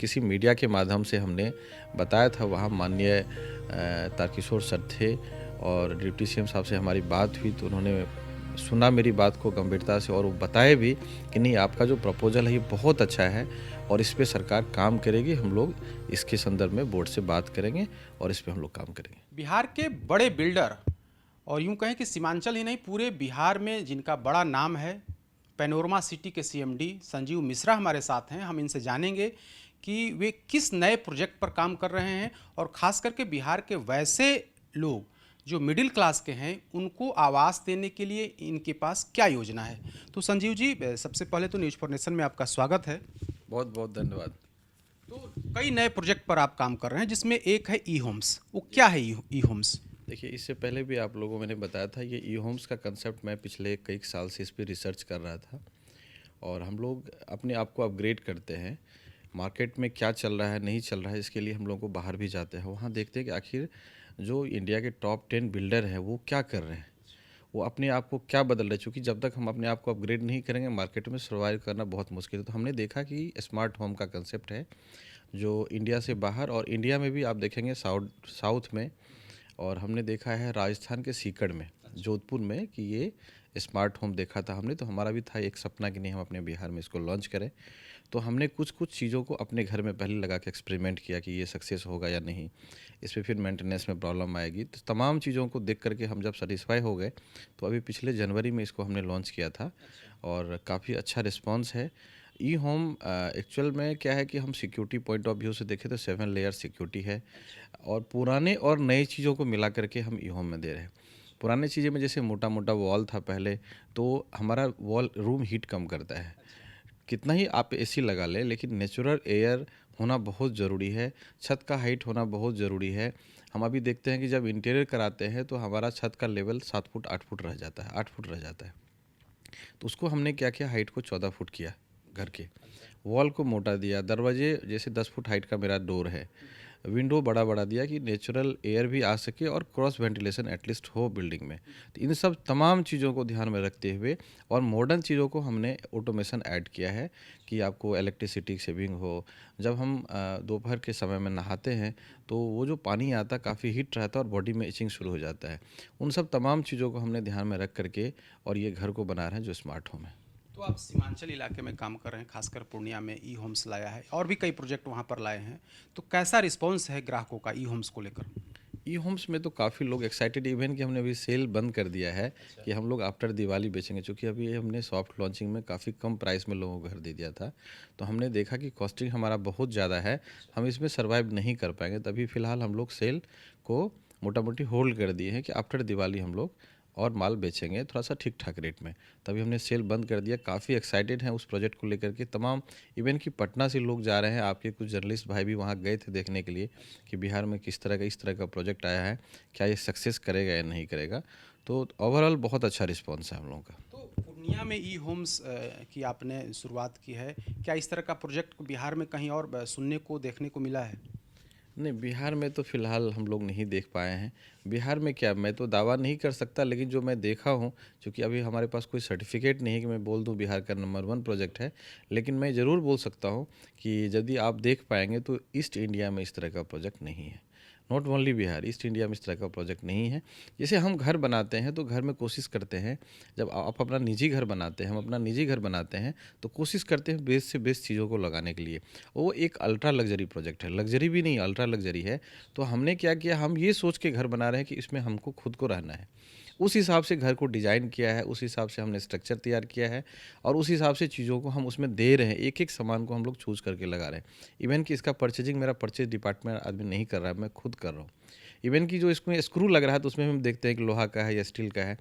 किसी मीडिया के माध्यम से हमने बताया था, वहाँ माननीय तारकिशोर सर थे और डिप्टी सीएम साहब से हमारी बात हुई तो उन्होंने सुना मेरी बात को गंभीरता से और वो बताए भी कि नहीं, आपका जो प्रपोजल है ये बहुत अच्छा है और इस पे सरकार काम करेगी। हम लोग इसके संदर्भ में बोर्ड से बात करेंगे और इस पे हम लोग काम करेंगे। बिहार के बड़े बिल्डर और यूं कहें कि सीमांचल ही नहीं पूरे बिहार में जिनका बड़ा नाम है, पैनोरमा सिटी के सीएमडी संजीव मिश्रा हमारे साथ हैं। हम इनसे जानेंगे कि वे किस नए प्रोजेक्ट पर काम कर रहे हैं और ख़ास करके बिहार के वैसे लोग जो मिडिल क्लास के हैं उनको आवास देने के लिए इनके पास क्या योजना है। तो संजीव जी, सबसे पहले तो न्यूज़ फॉर नेशन में आपका स्वागत है। बहुत बहुत धन्यवाद। तो कई नए प्रोजेक्ट पर आप काम कर रहे हैं जिसमें एक है ई होम्स। वो क्या है ई होम्स? देखिए, इससे पहले भी आप लोगों को मैंने बताया था, ये ई होम्स का कंसेप्ट मैं पिछले कई साल से इस पे रिसर्च कर रहा था और हम लोग अपने आप को अपग्रेड करते हैं। मार्केट में क्या चल रहा है, नहीं चल रहा है, इसके लिए हम लोग को बाहर भी जाते हैं, वहाँ देखते हैं कि आखिर जो इंडिया के टॉप 10 बिल्डर हैं वो क्या कर रहे हैं, वो अपने आप को क्या बदल रहे हैं। क्योंकि जब तक हम अपने आप को अपग्रेड नहीं करेंगे, मार्केट में सर्वाइव करना बहुत मुश्किल है। तो हमने देखा कि स्मार्ट होम का कंसेप्ट है जो इंडिया से बाहर और इंडिया में भी आप देखेंगे साउथ में, और हमने देखा है राजस्थान के सीकर में, जोधपुर में, कि ये स्मार्ट होम देखा था हमने। तो हमारा भी था एक सपना कि नहीं, हम अपने बिहार में इसको लॉन्च करें। तो हमने कुछ कुछ चीज़ों को अपने घर में पहले लगा के एक्सपेरिमेंट किया कि ये सक्सेस होगा या नहीं, इस पर फिर मेंटेनेंस में प्रॉब्लम आएगी। तो तमाम चीज़ों को देख करके हम जब सेटिस्फाई हो गए तो अभी पिछले जनवरी में इसको हमने लॉन्च किया था और काफ़ी अच्छा रिस्पॉन्स है। ई होम एक्चुअल में क्या है कि हम सिक्योरिटी पॉइंट ऑफ व्यू से देखें तो 7 लेयर सिक्योरिटी है और पुराने और नई चीज़ों को मिला करके हम ई होम में दे रहे हैं। पुराने चीज़ें में जैसे मोटा मोटा वॉल था पहले, तो हमारा वॉल रूम हीट कम करता है। कितना ही आप एसी लगा लें, लेकिन नेचुरल एयर होना बहुत ज़रूरी है। छत का हाइट होना बहुत ज़रूरी है। हम अभी देखते हैं कि जब इंटीरियर कराते हैं तो हमारा छत का लेवल 7 फुट 8 फुट रह जाता है, 8 फुट रह जाता है। तो उसको हमने क्या किया, हाइट को 14 फुट किया घर के, वॉल को मोटा दिया, दरवाजे जैसे 10 फुट हाइट का मेरा डोर है, विंडो बड़ा बड़ा दिया कि नेचुरल एयर भी आ सके और क्रॉस वेंटिलेशन एटलीस्ट हो बिल्डिंग में। तो इन सब तमाम चीज़ों को ध्यान में रखते हुए और मॉडर्न चीज़ों को हमने ऑटोमेशन ऐड किया है कि आपको इलेक्ट्रिसिटी सेविंग हो। जब हम दोपहर के समय में नहाते हैं तो वो जो पानी आता है काफ़ी हीट रहता है और बॉडी में इचिंग शुरू हो जाता है। उन सब तमाम चीज़ों को हमने ध्यान में रख करके और ये घर को बना रहे हैं जो स्मार्ट होम है। तो आप सीमांचल इलाके में काम कर रहे हैं, खासकर पूर्णिया में ई होम्स लाया है और भी कई प्रोजेक्ट वहाँ पर लाए हैं। तो कैसा रिस्पॉन्स है ग्राहकों का ई होम्स को लेकर? ई होम्स में तो काफ़ी लोग एक्साइटेड, इवन कि हमने अभी सेल बंद कर दिया है कि हम लोग आफ्टर दिवाली बेचेंगे। चूँकि अभी हमने सॉफ्ट लॉन्चिंग में काफ़ी कम प्राइस में लोगों को घर दे दिया था, तो हमने देखा कि कॉस्टिंग हमारा बहुत ज़्यादा है, हम इसमें सर्वाइव नहीं कर पाएंगे। तभी फ़िलहाल हम लोग सेल को मोटा मोटी होल्ड कर दिए हैं कि आफ्टर दिवाली हम लोग और माल बेचेंगे थोड़ा सा ठीक ठाक रेट में। तभी हमने सेल बंद कर दिया। काफ़ी एक्साइटेड हैं उस प्रोजेक्ट को लेकर के तमाम, इवन कि पटना से लोग जा रहे हैं। आपके कुछ जर्नलिस्ट भाई भी वहाँ गए थे देखने के लिए कि बिहार में किस तरह का इस तरह का प्रोजेक्ट आया है, क्या ये सक्सेस करेगा या नहीं करेगा। तो ओवरऑल बहुत अच्छा रिस्पॉन्स है हम लोगों का। तो पूर्णिया में ई होम्स की आपने शुरुआत की है, क्या इस तरह का प्रोजेक्ट बिहार में कहीं और सुनने को देखने को मिला है? नहीं, बिहार में तो फ़िलहाल हम लोग नहीं देख पाए हैं। बिहार में क्या, मैं तो दावा नहीं कर सकता, लेकिन जो मैं देखा हूँ, चूँकि अभी हमारे पास कोई सर्टिफिकेट नहीं है कि मैं बोल दूँ बिहार का नंबर 1 प्रोजेक्ट है। लेकिन मैं ज़रूर बोल सकता हूँ कि यदि आप देख पाएँगे तो ईस्ट इंडिया में इस तरह का प्रोजेक्ट नहीं है। Not only Bihar, east India में इस तरह का प्रोजेक्ट नहीं है। जैसे हम घर बनाते हैं तो घर में कोशिश करते हैं, जब आप अपना निजी घर बनाते हैं, हम अपना निजी घर बनाते हैं तो कोशिश करते हैं बेस्ट से बेस्ट चीज़ों को लगाने के लिए। वो एक अल्ट्रा लग्जरी प्रोजेक्ट है, लग्जरी भी नहीं, अल्ट्रा लग्जरी है। तो हमने क्या किया, हम ये सोच के घर बना रहे हैं कि इसमें हमको खुद को रहना है। उस हिसाब से घर को डिज़ाइन किया है, उस हिसाब से हमने स्ट्रक्चर तैयार किया है और उस हिसाब से चीज़ों को हम उसमें दे रहे हैं। एक एक सामान को हम लोग चूज़ करके लगा रहे हैं। इवन कि इसका परचेजिंग मेरा परचेज डिपार्टमेंट आदमी नहीं कर रहा है, मैं खुद कर रहा हूँ। इवन कि जो इसमें स्क्रू लग रहा है तो उसमें हम देखते हैं कि लोहा का है या स्टील का है।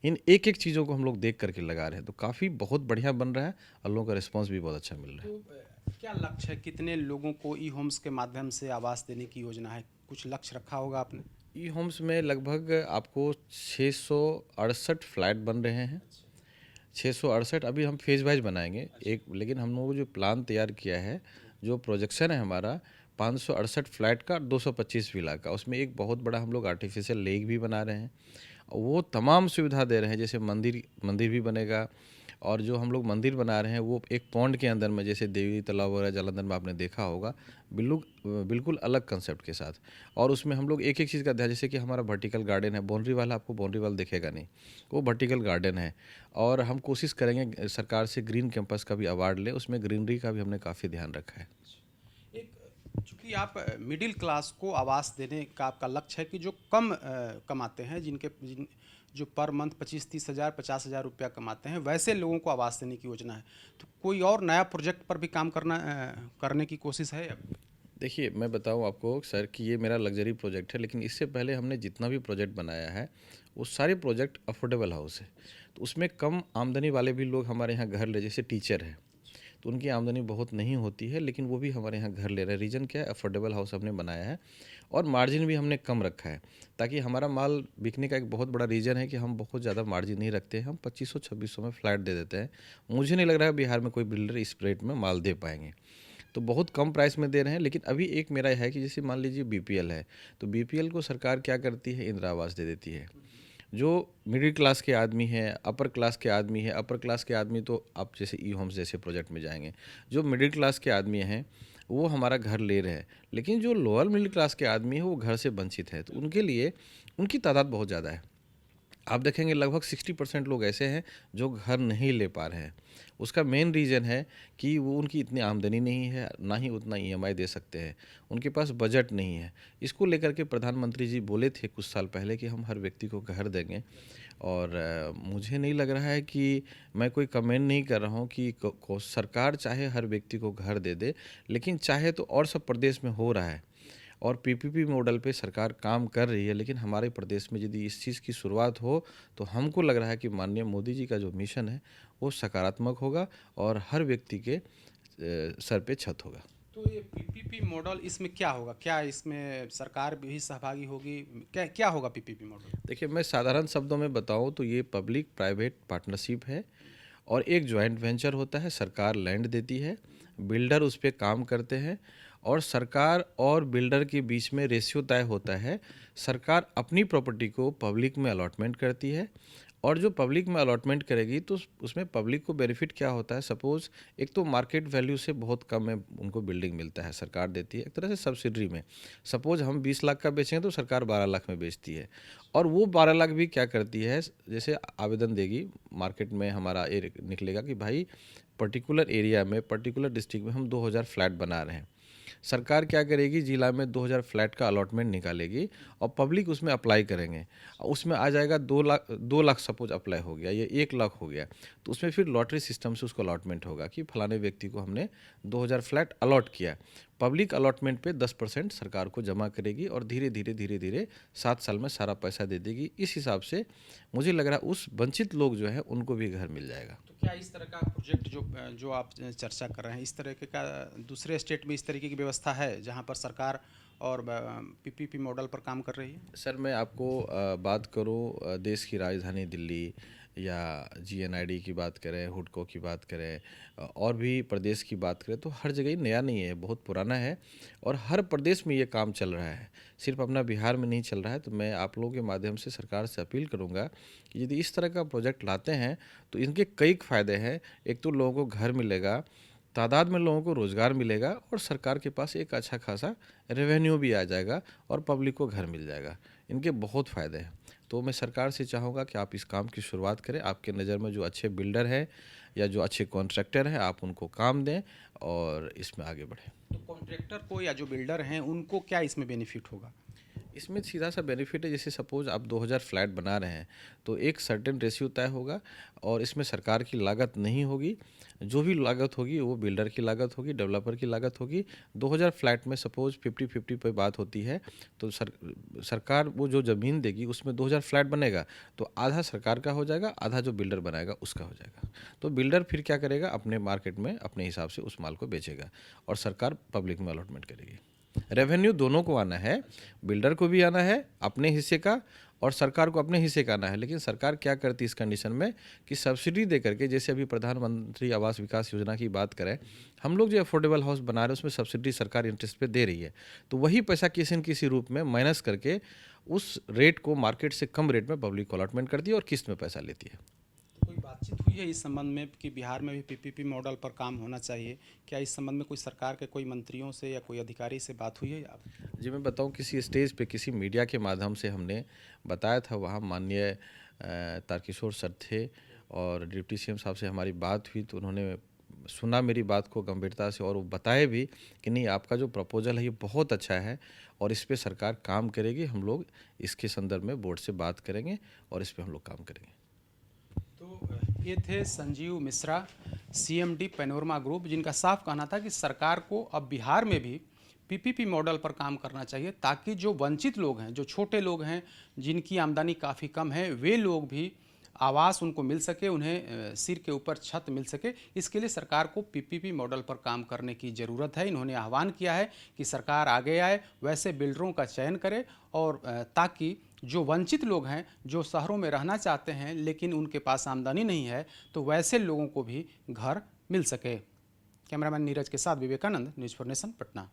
इन एक एक चीज़ों को हम लोग देख करके लगा रहे हैं। तो काफ़ी बहुत बढ़िया बन रहा है और लोगों का रिस्पॉन्स भी बहुत अच्छा मिल रहा है। तो क्या लक्ष्य है, कितने लोगों को ई होम्स के माध्यम से आवास देने की योजना है? कुछ लक्ष्य रखा होगा आपने? ई होम्स में लगभग आपको 668 फ्लैट बन रहे हैं। 668 अभी हम फेज़ वाइज बनाएंगे एक, लेकिन हम लोगों को जो प्लान तैयार किया है, जो प्रोजेक्शन है हमारा 568 फ्लैट का, 225 विला का, उसमें एक बहुत बड़ा हम लोग आर्टिफिशियल लेक भी बना रहे हैं। वो तमाम सुविधा दे रहे हैं, जैसे मंदिर मंदिर भी बनेगा और जो हम लोग मंदिर बना रहे हैं वो एक पॉन्ड के अंदर में, जैसे देवी तालाब वगैरह जालंधर में आपने देखा होगा, बिल्कुल अलग कंसेप्ट के साथ। और उसमें हम लोग एक एक चीज़ का ध्यान, जैसे कि हमारा वर्टिकल गार्डन है, बाउंड्री वाला आपको बाउंड्री वाल दिखेगा नहीं, वो वर्टिकल गार्डन है। और हम कोशिश करेंगे सरकार से ग्रीन कैंपस का भी अवार्ड लें, उसमें ग्रीनरी का भी हमने काफ़ी ध्यान रखा है। एक चूंकि आप मिडिल क्लास को आवास देने का आपका लक्ष्य है कि जो कम कमाते हैं, जो पर मंथ 25-30 हज़ार 50 हज़ार रुपया कमाते हैं, वैसे लोगों को आवास देने की योजना है। तो कोई और नया प्रोजेक्ट पर भी काम करने की कोशिश है अब? देखिए, मैं बताऊँ आपको सर कि ये मेरा लग्ज़री प्रोजेक्ट है, लेकिन इससे पहले हमने जितना भी प्रोजेक्ट बनाया है, वो सारे प्रोजेक्ट अफोर्डेबल हाउस है। तो उसमें कम आमदनी वाले भी लोग हमारे यहाँ घर ले, जैसे टीचर हैं, तो उनकी आमदनी बहुत नहीं होती है, लेकिन वो भी हमारे यहाँ घर ले रहे हैं। रीज़न क्या है? अफोर्डेबल हाउस हमने बनाया है और मार्जिन भी हमने कम रखा है, ताकि हमारा माल बिकने का एक बहुत बड़ा रीज़न है कि हम बहुत ज़्यादा मार्जिन नहीं रखते हैं। हम 2500-2600 में फ्लैट दे देते हैं। मुझे नहीं लग रहा है बिहार में कोई बिल्डर इस रेट में माल दे पाएंगे, तो बहुत कम प्राइस में दे रहे हैं। लेकिन अभी एक मेरा है कि जैसे मान लीजिए बीपीएल है, तो बीपीएल को सरकार क्या करती है? इंदिरा आवास दे देती है। जो मिडिल क्लास के आदमी हैं, अपर क्लास के आदमी है, अपर क्लास के आदमी तो आप जैसे ई होम्स जैसे प्रोजेक्ट में जाएंगे। जो मिडिल क्लास के आदमी हैं वो हमारा घर ले रहे हैं, लेकिन जो लोअर मिडिल क्लास के आदमी है वो घर से वंचित है, तो उनके लिए उनकी तादाद बहुत ज़्यादा है। आप देखेंगे लगभग 60% लोग ऐसे हैं जो घर नहीं ले पा रहे हैं। उसका मेन रीज़न है कि वो उनकी इतनी आमदनी नहीं है, ना ही उतना ईएमआई दे सकते हैं, उनके पास बजट नहीं है। इसको लेकर के प्रधानमंत्री जी बोले थे कुछ साल पहले कि हम हर व्यक्ति को घर देंगे। और मुझे नहीं लग रहा है कि मैं कोई कमेंट नहीं कर रहा हूँ कि सरकार चाहे हर व्यक्ति को घर दे दे, लेकिन चाहे तो और सब प्रदेश में हो रहा है और पीपीपी मॉडल पे सरकार काम कर रही है। लेकिन हमारे प्रदेश में यदि इस चीज़ की शुरुआत हो तो हमको लग रहा है कि माननीय मोदी जी का जो मिशन है वो सकारात्मक होगा और हर व्यक्ति के सर पे छत होगा। तो ये पीपीपी मॉडल, इसमें क्या होगा? क्या इसमें सरकार भी सहभागी होगी? क्या क्या होगा पीपीपी मॉडल? देखिए, मैं साधारण शब्दों में बताऊं तो ये पब्लिक प्राइवेट पार्टनरशिप है और एक जॉइंट वेंचर होता है। सरकार लैंड देती है, बिल्डर उस पर काम करते हैं और सरकार और बिल्डर के बीच में रेशियो तय होता है। सरकार अपनी प्रॉपर्टी को पब्लिक में अलॉटमेंट करती है और जो पब्लिक में अलॉटमेंट करेगी तो उसमें पब्लिक को बेनिफिट क्या होता है? सपोज़ एक तो मार्केट वैल्यू से बहुत कम में उनको बिल्डिंग मिलता है, सरकार देती है एक तरह से सब्सिडरी में। सपोज़ हम 20 लाख का बेचेंगे तो सरकार 12 लाख में बेचती है और वो 12 लाख भी क्या करती है, जैसे आवेदन देगी मार्केट में, हमारा ये निकलेगा कि भाई पर्टिकुलर एरिया में, पर्टिकुलर डिस्ट्रिक्ट में हम 2000 फ्लैट बना रहे हैं। सरकार क्या करेगी? जिला में 2000 फ्लैट का अलॉटमेंट निकालेगी और पब्लिक उसमें अप्लाई करेंगे। उसमें आ जाएगा 2 लाख सपोज अप्लाई हो गया, ये 1 लाख हो गया, तो उसमें फिर लॉटरी सिस्टम से उसको अलॉटमेंट होगा कि फलाने व्यक्ति को हमने 2000 फ्लैट अलॉट किया। पब्लिक अलॉटमेंट पे 10% सरकार को जमा करेगी और धीरे धीरे 7 साल में सारा पैसा दे देगी। इस हिसाब से मुझे लग रहा है उस वंचित लोग जो है उनको भी घर मिल जाएगा। तो क्या इस तरह का प्रोजेक्ट जो आप चर्चा कर रहे हैं, इस तरह के का दूसरे स्टेट में इस तरीके की व्यवस्था है जहां पर सरकार और पीपीपी मॉडल पर काम कर रही है? सर, मैं आपको बात करूं देश की राजधानी दिल्ली या जीएनआईडी की बात करें, हुडको की बात करें, और भी प्रदेश की बात करें, तो हर जगह ही नया नहीं है, बहुत पुराना है और हर प्रदेश में ये काम चल रहा है, सिर्फ अपना बिहार में नहीं चल रहा है। तो मैं आप लोगों के माध्यम से सरकार से अपील करूंगा कि यदि इस तरह का प्रोजेक्ट लाते हैं तो इनके कई फ़ायदे हैं। एक तो लोगों को घर मिलेगा, तादाद में लोगों को रोज़गार मिलेगा और सरकार के पास एक अच्छा खासा रेवेन्यू भी आ जाएगा और पब्लिक को घर मिल जाएगा। इनके बहुत फ़ायदे हैं। तो मैं सरकार से चाहूँगा कि आप इस काम की शुरुआत करें। आपके नज़र में जो अच्छे बिल्डर हैं या जो अच्छे कॉन्ट्रैक्टर हैं, आप उनको काम दें और इसमें आगे बढ़ें। तो कॉन्ट्रैक्टर को या जो बिल्डर हैं उनको क्या इसमें बेनिफिट होगा? इसमें सीधा सा बेनिफिट है, जैसे सपोज़ आप 2000 फ्लैट बना रहे हैं तो एक सर्टेन रेशियो तय होगा और इसमें सरकार की लागत नहीं होगी। जो भी लागत होगी वो बिल्डर की लागत होगी, डेवलपर की लागत होगी। 2000 फ्लैट में सपोज़ 50-50 पे बात होती है, तो सरकार वो जो ज़मीन देगी उसमें 2000 फ्लैट बनेगा तो आधा सरकार का हो जाएगा, आधा जो बिल्डर बनाएगा उसका हो जाएगा। तो बिल्डर फिर क्या करेगा? अपने मार्केट में अपने हिसाब से उस माल को बेचेगा और सरकार पब्लिक में अलॉटमेंट करेगी। रेवेन्यू दोनों को आना है, बिल्डर को भी आना है अपने हिस्से का और सरकार को अपने हिस्से का आना है। लेकिन सरकार क्या करती है इस कंडीशन में कि सब्सिडी दे करके, जैसे अभी प्रधानमंत्री आवास विकास योजना की बात करें, हम लोग जो अफोर्डेबल हाउस बना रहे हैं उसमें सब्सिडी सरकार इंटरेस्ट पे दे रही है, तो वही पैसा किसी न किसी रूप में माइनस करके उस रेट को मार्केट से कम रेट में पब्लिक को अलॉटमेंट करती है और किस्त में पैसा लेती है। कोई बातचीत बातचीत हुई है इस संबंध में कि बिहार में भी पीपीपी मॉडल पर काम होना चाहिए? क्या इस संबंध में कोई सरकार के कोई मंत्रियों से या कोई अधिकारी से बात हुई है आप? जी, मैं बताऊं, किसी स्टेज पे किसी मीडिया के माध्यम से हमने बताया था, वहाँ माननीय तारकिशोर सर थे और डिप्टी सीएम साहब से हमारी बात हुई, तो उन्होंने सुना मेरी बात को गंभीरता से और वो बताए भी कि नहीं, आपका जो प्रपोजल है ये बहुत अच्छा है और इस पे सरकार काम करेगी। हम लोग इसके संदर्भ में बोर्ड से बात करेंगे और इस पे हम लोग काम करेंगे। तो ये थे Sanjeev Mishra, CMD panorama group, जिनका साफ कहना था कि सरकार को अब बिहार में भी पीपीपी मॉडल पर काम करना चाहिए, ताकि जो वंचित लोग हैं, जो छोटे लोग हैं, जिनकी आमदनी काफ़ी कम है, वे लोग भी आवास उनको मिल सके, उन्हें सिर के ऊपर छत मिल सके। इसके लिए सरकार को पीपीपी मॉडल पर काम करने की ज़रूरत है। इन्होंने आह्वान किया है कि सरकार आगे आए, वैसे बिल्डरों का चयन करे और ताकि जो वंचित लोग हैं, जो शहरों में रहना चाहते हैं लेकिन उनके पास आमदनी नहीं है, तो वैसे लोगों को भी घर मिल सके। कैमरामैन नीरज के साथ Vivekanand, news for nation, Patna.